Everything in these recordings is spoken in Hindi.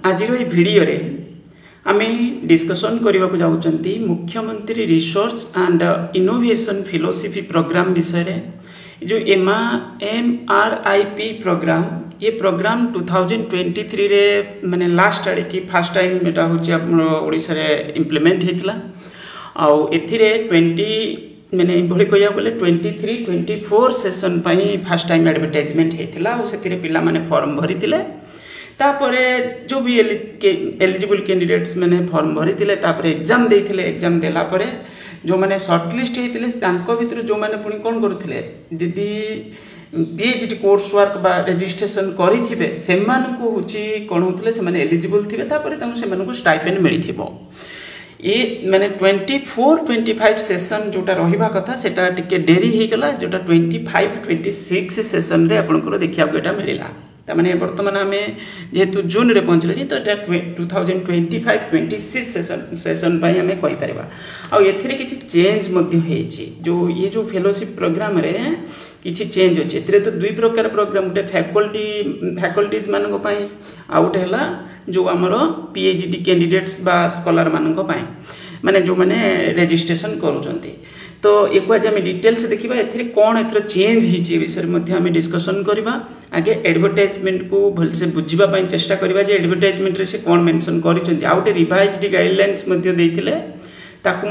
आज भिडियो रे आमे डिस्कशन करने को जाउचंती Mukhyamantri research and innovation fellowship programme विषय रे जो MRIP प्रोग्राम ये प्रोग्राम 2023 रे माने लास्ट आड़े की फर्स्ट टाइम एटा होची अपन ओडिसा रे इंप्लीमेंट हेतला आ एथिरे 20 माने भली कहिया बोले 23-24 सेशन पई फर्स्ट टाइम एडवर्टाइजमेंट हेतला आ सेथिरे पिला माने फॉर्म भरितिले तापरे जो भी एलिजिबल कैंडिडेट्स मैंने फॉर्म भरी तापरे एग्जाम देइथिले एग्जाम देला परे जो माने शॉर्टलिस्ट हेतिले तांको भितर जो माने पुनी कोन करूथिले जदी पीएचडी कोर्स वर्क बा रजिस्ट्रेशन करिथिबे सेमानकु होची कोन होतले से माने एलिजिबल थिबे तापरे तमु सेमानकु स्टाइपेंड मिलिथिबो ये माने 24-25 सेशन जोटा रहिबा कथा सेटा टिके डेरी हे गला जोटा 25-26 सेशन रे आपनकर देखिया एटा मिलिला तमाने वर्तमान आमे जेतु जून रे पहुंचले तो एटा 2025-26 सेशन पई आमे कहि परबा आ एथिरे किछि चेंज मध्ये हेछि जो ये जो फेलोशिप प्रोग्राम रे किछि चेंज होछि एथिरे तो दुई प्रकार प्रोग्राम उटे फैकल्टीज मानको पई आ उटे हला जो हमरो पीएचडी कैंडिडेट्स बा स्कॉलर मानको पई माने जो माने रजिस्ट्रेशन करूचंती तो एक बार आम डिटेल्स देखा ए कौन एथर चेंज होती विषय में आम डिस्कसन करवा आगे एडवर्टाइजमेंट को भलसे बुझापी चेष्टा करवा एडवर्टाइजमेंट से कौन मेंशन कर रिवाइज्ड गाइडलाइंस ताकू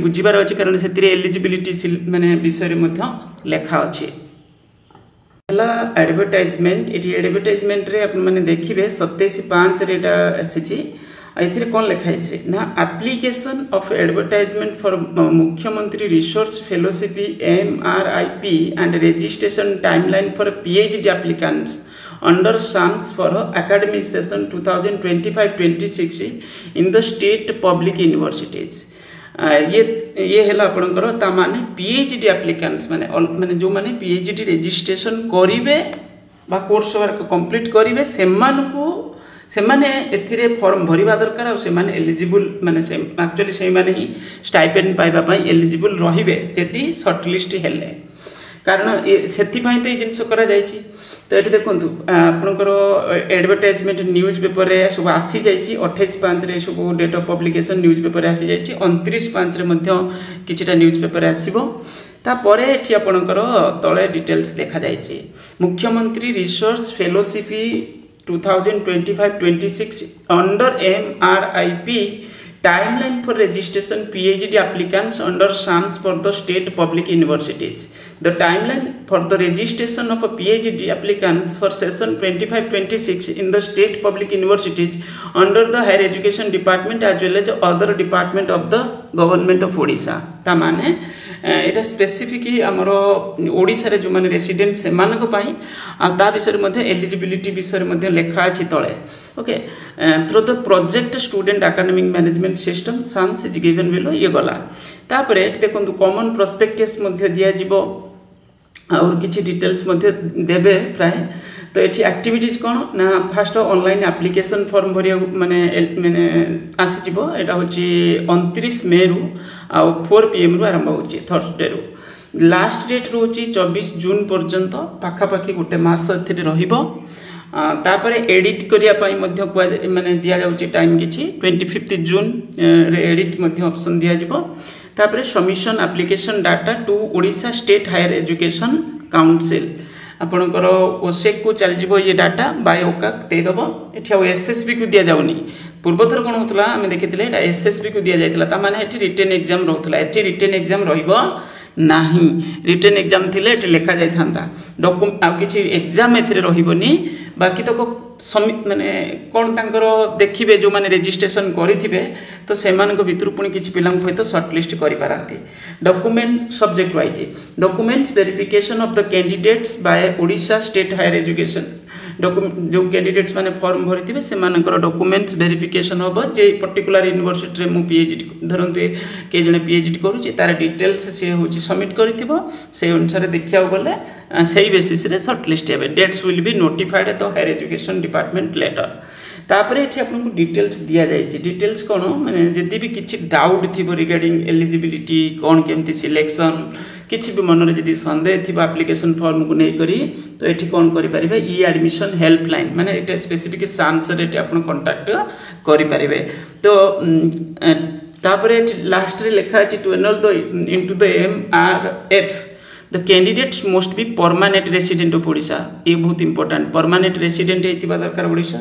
बुझार अच्छे कारण से एलिजिबिलिटी माने विषय में लेखा अच्छे एडवर्टाइजमेंट ये एडवर्टाइजमेंट रे आपने देखिए 27/5 रे आसी एथिरे कौन लिखा है ना application of advertisement for Mukhyamantri research fellowship MRIP and registration timeline for PhD applicants under SAMS for academic session 2025-26 in the state public universities ये है आपणकर ता माने PhD एप्लिकेंट्स माने जो माने PhD रजिस्ट्रेशन करिवे बा कोर्स वर्क कंप्लीट करिवे सेमाने एथिरे फॉर्म भरिबा दरकार आ सेमाने एलिजिबल माने एक्चुअली से माने ही स्टाइपेंड पाइबा पई एलिजिबल रहिबे जति शॉर्टलिस्ट हेले कारण सेति पई तो जिंस करा जायछि तो एठी देखंतु आपनकर एडवर्टाइजमेंट न्यूज पेपर रे सब आसी जायछि 28/5 रे सब date of publication newspaper रे आसी जायछि 29/5 रे मध्य किछटा न्यूज पेपर रे आसीबो तापरे एठी आपनकर तळे डिटेल्स देखा जायछि मुख्यमंत्री research fellowship 2025-26 under MRIP timeline for registration PhD applicants under SAMS for the state public universities. The timeline for the registration of a PhD applicants for session 25-26 in the state public universities under the higher education department as well as other department of the government of Odisha. तामाने Etah specific हमरो ओडिसा रे जो माने रेसिडेंट से मानक पई आ ता विषय मध्ये एलिजिबिलिटी विषय मध्ये लेखा अछि तळे okay through the project student academic management system SAMS is given below ये गला तापरे एठी देखंतु कॉमन प्रोस्पेक्टस मध्ये दिया जिवो और किछि डिटेल्स मध्ये देबे प्राय तो एठी एक्टिविटीज कोन ना फर्स्ट ऑनलाइन एप्लीकेशन फॉर्म भरिया माने आसी जिवो एटा होची 29 मे रु आ 4 PM रु आरंभ होची थर्सडे रु लास्ट डेट रोची 24 जून पर्यंत पाखा पाखी गोटे मास एथिरे रहिबो तापरे एडिट करिया पई मध्य माने दिया जाउची टाइम किछि 25 जून रे एडिट मध्य ऑप्शन दिया जिवो तापरे submission application data to Odisha state higher education council आपणकर ओसेक को चल जिवो ये डाटा बाय ओकाक दे दबो एठी SSB को दिया जाउनी पूर्वथर कोन होतला हम देखिथिले एटा SSB को दिया जायतला ता माने एठी रिटन एग्जाम रहतला एठी रिटन एग्जाम रहिबो नाही रिटन एग्जाम थिले एठी लेखा जाय थांता डॉक्यूमेंट आ किछि एग्जाम एथिरे रहिबोनी बाकी तो माने कोन तांकर देखिबे जो माने रजिस्ट्रेशन करिथिबे तो सेमानक भितर पुनी किछि पिलांक होय तो शॉर्टलिस्ट करि पारंती document subject wise documents verification of the candidates by Odisha state higher education जो कैंडिडेट्स माने फॉर्म भरिथिबे सेमानकर डॉक्यूमेंट्स वेरिफिकेशन होबो जे पर्टिकुलर यूनिवर्सिटी रे मु PhD धरंतु के जने PhD करूची तार डिटेल्स से होची सबमिट करिथिबो से अनुसार देखिया गले सही बेसिस रे शॉर्टलिस्ट हेबे dates will be notified at the higher education department letter तापरे एठी आपनको डिटेल्स दिया जायछि डिटेल्स कोन माने जदी भी किछि डाउट थिबो रिगार्डिंग एलिजिबिलिटी कोन केमति सिलेक्शन किसी भी मन में सन्देह थी एप्लिकेशन फॉर्म को लेकर तो ये कौन करें ई एडमिशन हेल्पलाइन माने ये स्पेसिफिक साम्स कांटाक्ट करें तो तापरे लास्ट रे लिखा है to enrol the into the MRF the candidates must be permanent resident of Odisha ये बहुत इंपोर्टेंट परमानेंट रेसिडेंट होता दरकार Odisha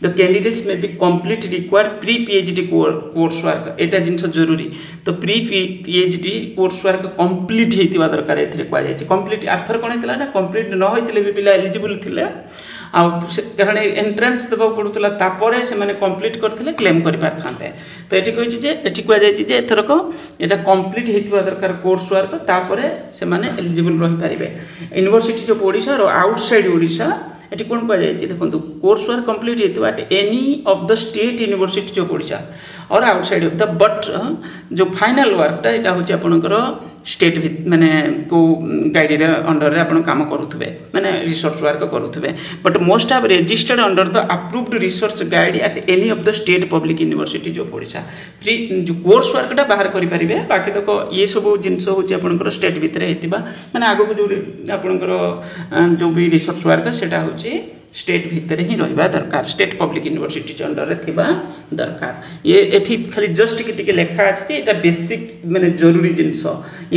the candidates may be complete required pre PhD course work एटा जिनस जरूरी तो pre PhD course work complete होता दरकार एथिरे कह कंप्लीट आर्थर कौन होता ना कंप्लीट न होते भी पिला एलिजिबल थिले कारण एंट्रेंस देवा पड़ूला तापर से कंप्लीट करते क्लेम कर पारे तो ये कहुचे एथरक यहाँ कंप्लीट होता दरकार कोर्स वर्क तापर से एलिजिबल रही पारे यूनिवर्सिटी ऑफ ओडिशा और आउटसाइड ओडिशा ये कौन कहुई देखो कोर्स वर्क कंप्लीट होता eight any of the state university of Odisha और आउटसाइड ऑफ द बट जो फाइनल वर्कटा यहाँ हूँ आपंकर स्टेट माने को गाइड अंडर आप काम करुवे माने रिसर्च वर्क करुवे but most have registered under the approved research guide at any of the state public university of Odisha फ्री जो कोर्स वर्कटा बाहर करेंगे बाकी तक ये सब जिनस हूँ आपंकर स्टेट भितर होता माने आगक जो आपंकर जो भी रिसर्च वर्क से हूँ स्टेट भितर ही रहा दरकार स्टेट पब्लिक यूनिवर्सिटी अंडर थिबा दरकार ये एठी खाली जस्ट कि लेखा अच्छे ये बेसिक माने जरूरी जिनस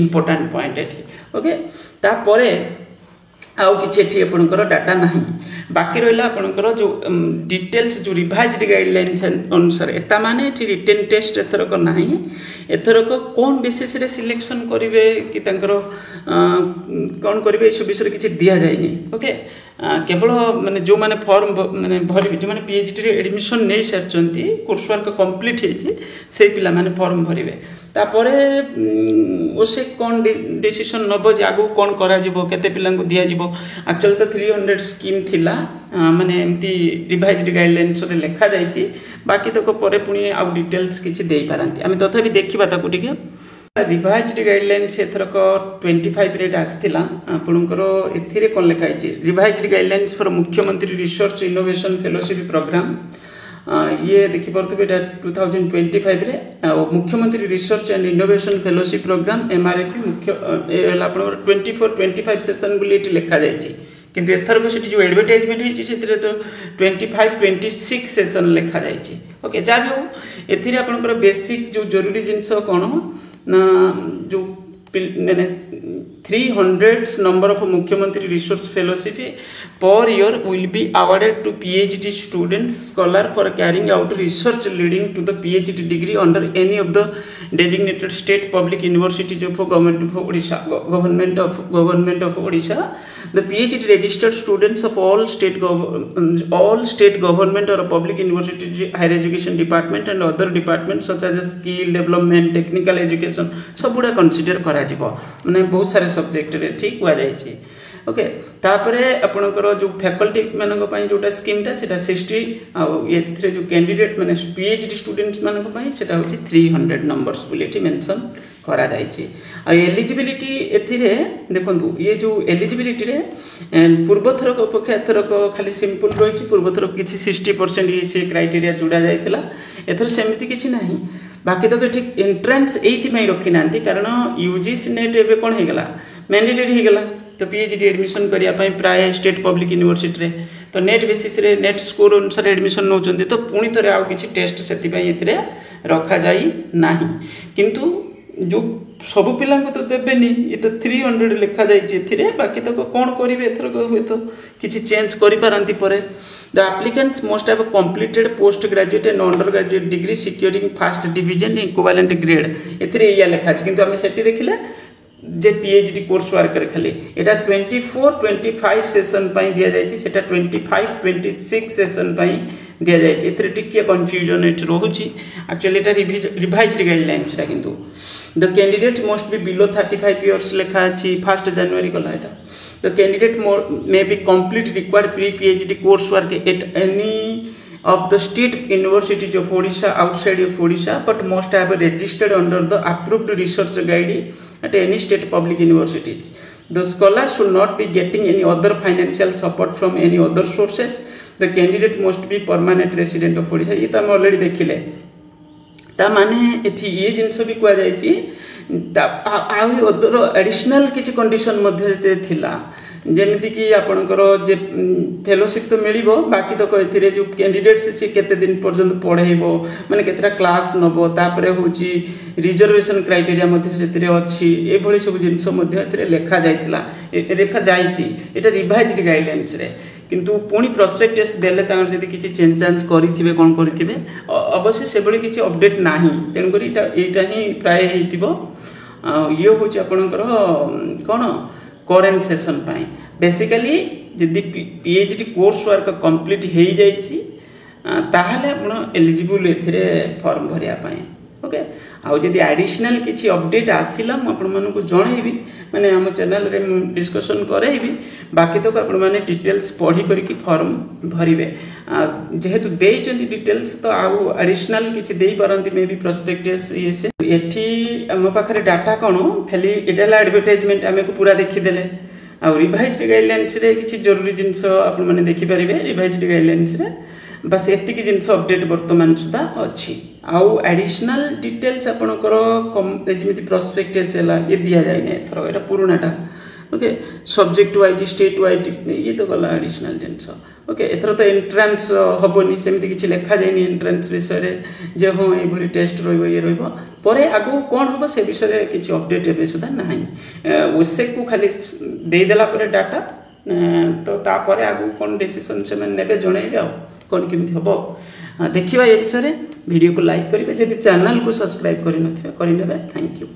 इंपोर्टेंट पॉइंट एठी ओके तापरे आउ कि आपंकर डाटा ना बाकी रहा आपंकर जो डिटेल्स जो रिवाइज्ड गाइडलाइंस अनुसार एता माने रिटेन टेस्ट एथरक ना एथरक कौन बेसिस रे सिलेक्शन करेंगे कि कौन करेंगे ये विषय किसी दि जाए ओके केवल माने जो माने फॉर्म माने भर जो माने PhD एडमिशन नहीं सारी कोर्स वर्क कंप्लीट से पिला माने फॉर्म भरवे तापर उसे कौन डिसीजन नब जे आगु कौन करा जिवो केते पिला को दिया जिवो एक्चुअली तो 300 स्कीम थिला माने एमती रिवाइज्ड गाइडलाइंस रे लिखा जायछि बाकी तक परे पुनी आ डिटेल्स किछि देई पारंती आमे तथापि देखिबा ताकू टिके रिवाइज्ड गाइडलाइंस एथरक 25 रेट आसथिला आपनकर एथिरे कोन लिखा है revised guidelines for Mukhyamantri research innovation fellowship programme ये देखि परथबे 2025 रे Mukhyamantri research and innovation fellowship programme MRF मुख्य आपनकर 24-25 सेशन बुली लिखा जायछि किंतु एथरक से जो एडवर्टाइजमेंट होती से तो 25-26 सेशन लिखा जायछि ओके जहाँ भी हो एथिरे आपनकर बेसिक जो जरूरी जिनस कौन ना जो मैंने 300 नंबर ऑफ मुख्यमंत्री research fellowship per year will be awarded to PhD students scholar for carrying out research leading to the PhD degree under any of the designated state public universities of government of Odisha the PhD registered students of all state government or public university higher education department and other departments such as skill development technical education सब गुड़ा कंसीडर करा जिवो माने बहुत सारे सब्जेक्ट रे ठीक हुआ जायछि ओके तापरे आपनकर जो फैकल्टी मानक पई जोटा स्कीम ता सेटा 60 आ एथरे जो कैंडिडेट माने PhD स्टूडेंट्स मानक पई सेटा होछि 300 नंबर्स बुलेटी मेंशन करा जायछि आ एलिजिबिलिटी एथिरे देखंतु ये जो एलिजिबिलिटी रे पूर्व थरक अपेक्षा एथरक खाली सिंपल रहिछि पूर्व थरक किछि 60% ये से क्राइटेरिया जुड़ा जायतिला एथर सेमिति किछि नाही बाकी तो ठीक एंट्रेंस एथि में रखि नांती कारण UGC नेट एबे कोन हे गेला मैंडेटरी हे गेला तो PhD एडमिशन करिया पई प्राय स्टेट पब्लिक यूनिवर्सिटी रे तो नेट बेसिस रे नेट स्कोर अनुसार एडमिशन नौचंती तो पुणी थरे आ किछि टेस्ट सेति पई एथिरे रखा जाई नाही किंतु जो सब पिला तो देवेनि ये तो 300 लिखा जाए बाकी तक कौन करेंगे एथरक हुए तो किसी चेंज करी परे the applicants must have completed post graduate and under graduate degree securing first division equivalent grade एथिरे या लिखा अछि किंतु हम सेठी देखिले जे PhD कोर्स वर्क रे खाली एटा 24-25 सेशन पई दिया जायछि सेटा 25-26 सेशन पई दिया जायछि एथिरे टिके कंफ्यूजन एट रहउछि एक्चुअली एटा रिवाइज्ड गाइडलाइंस रा किंतु the candidate must be below 35 years लिखा अछि 1 जनवरी कला एटा the candidate may be complete required pre PhD course work at any of the state universities of Odisha outside of Odisha but must have registered under the approved research guide at any state public universities. The scholar should not be getting any other financial support from any other sources. The candidate must be permanent resident of Odisha. ये तो हम already देखिले ता माने एठी ये जिनस भी कुआ जायछि अदर एडिशनल किसी कंडीशन मध्य थिला जेमिति कि आपणकर जे फेलोशिप तो मिलिबो बाकी तो एथिरे जो कैंडिडेट्स से केते दिन पर्यंत पढ़ेइबो माने केतरा क्लास नबो तापरे होची रिजर्वेशन क्राइटेरिया मध्य सेतिरे अछि ए भली सब जिंस मध्य एथिरे लेखा जायछि एटा रिवाइज्ड गाइडलाइंस रे किंतु पुणी प्रोस्पेक्टस देले तांगर जदी किछि चेंज चांज करिथिबे कोन करिथिबे अवश्य से बड़ी किछि अपडेट नाही तेन करी एटा ही प्राय हेतिबो ये होची आपणकर कोन करेंट सेशन पाई बेसिकली जदि पीएचडी कोर्स वर्क कंप्लीट हो जाइछि ताहले आपण एलिजिबल एथिरे फॉर्म भरिया पाई ओके आउ जदि एडिशनल किछि अपडेट आसिला म आपण मानको जणैबी माने हम चैनल रे डिस्कशन करैबी बाकी तो आपण माने डिटेल्स पढी करी फॉर्म भरिबे जेहेतु देइचंती डिटेल्स तो आउ एडिशनल किछि देई परंती मे भी प्रोस्पेक्टस ये से एठी हम पाखरे डाटा कोन खाली एटाला एडवर्टाइजमेंट हमें को पूरा देखि देले आ रिवाइज्ड गाइडलाइंस रे किछि जरूरी जिंस आपण माने देखि परिबे रिवाइज्ड गाइडलाइंस रे बस एतिकी जिनस अपडेट वर्तमान सुधा अच्छी आउ एडिशनल डिटेल्स आपणकर जमी प्रोस्पेक्टस ये दि जाए एथर ये पुराणाटा okay subject wise state wise ये तो गला एडिशनल जिनस ओके एथर तो एंट्रांस हेनी सेमती किसी लिखा जाए एंट्रांस विषय जे हाँ ये टेस्ट ये रे आगू कौन हम से विषय किसी अपडेट एवं सुधा ना ओसेक को खाली देदेला डाटा तो तापर आगू कौन डिसीजन से ने जनइबे आ कौन केमती हम देखा ये विषय वीडियो को लाइक करेंगे जब चैनल को सब्सक्राइब करने थैंक यू।